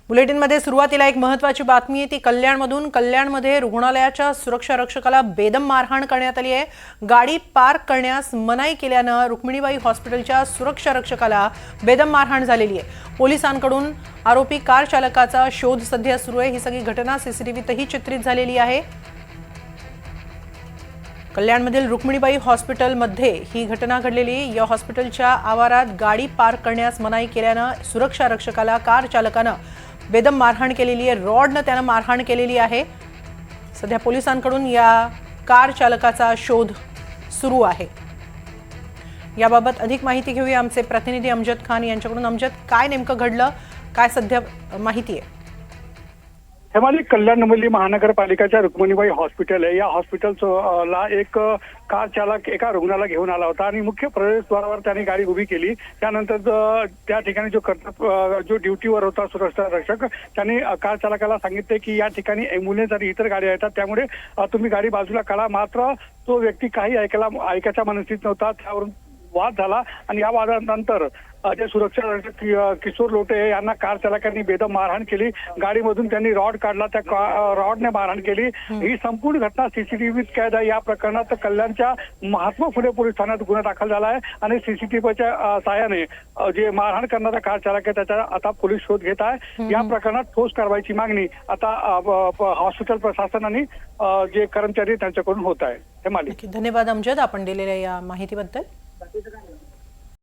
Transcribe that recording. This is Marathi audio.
बुलेटिनमध्ये सुरुवातीला एक महत्त्वाची बातमी आहे ती कल्याणमध्ये रुग्णालयाच्या सुरक्षा रक्षकाला बेदम मारहाण करण्यात आली आहे। गाडी पार्क करण्यास मनाई केल्याने रुक्मिणीबाई हॉस्पिटलच्या सुरक्षा रक्षकाला बेदम मारहाण झालेली आहे। पोलिसांकडून आरोपी कार चालकाचा शोध सध्या सुरू आहे। ही सगळी घटना सीसीटीव्हीतही चित्रित झालेली आहे। कल्याणमधील रुक्मिणीबाई हॉस्पिटलमध्ये ही घटना घडलेली। या हॉस्पिटलच्या आवारात गाडी पार्क करण्यास मनाई केल्याने सुरक्षा रक्षकाला कार चालकाने बेदम मारहाण केलेली आहे। रॉडने त्याने मारहाण केलेली आहे। सध्या पोलिसांकडून या कार चालकाचा शोध सुरू आहे। याबाबत अधिक माहिती घेऊया आमचे प्रतिनिधी अमजद खान यांच्याकडून। अमजद, काय नेमकं घडलं, काय सध्या माहिती आहे? हेमाली, कल्याण महानगरपालिकेच्या रुक्मिणीबाई हॉस्पिटल आहे। या हॉस्पिटलला एक कार चालक एका रुग्णाला घेऊन आला होता आणि मुख्य प्रवेशद्वारावर त्याने गाडी उभी केली। त्यानंतर त्या ठिकाणी जो ड्युटीवर होता सुरक्षा रक्षक त्यांनी कार चालकाला सांगितले की या ठिकाणी ॲम्ब्युलन्स आणि इतर गाड्या येतात, त्यामुळे तुम्ही गाडी बाजूला काढा। मात्र तो व्यक्ती काही ऐकायच्या मनस्थितीत नव्हता। त्यावरून वाद झाला आणि या वादानंतर जे सुरक्षा रक्षक किशोर लोटे यांना कार चालकांनी बेदम मारहाण केली। गाडीमधून त्यांनी रॉड काढला, त्या रॉडने मारहाण केली। ही संपूर्ण घटना सीसीटीव्हीत कैद आहे। या प्रकरणात कल्याणच्या महात्मा फुले पोलीस ठाण्यात गुन्हा दाखल झाला आहे आणि सीसीटीव्हीच्या सहाय्याने जे मारहाण करणारा कार चालक आहे त्याचा आता पोलीस शोध घेत आहे। या प्रकरणात ठोस कारवाईची मागणी आता हॉस्पिटल प्रशासन आणि जे कर्मचारी त्यांच्याकडून होत आहे। धन्यवाद अमजद, आपण दिलेल्या या माहितीबद्दल।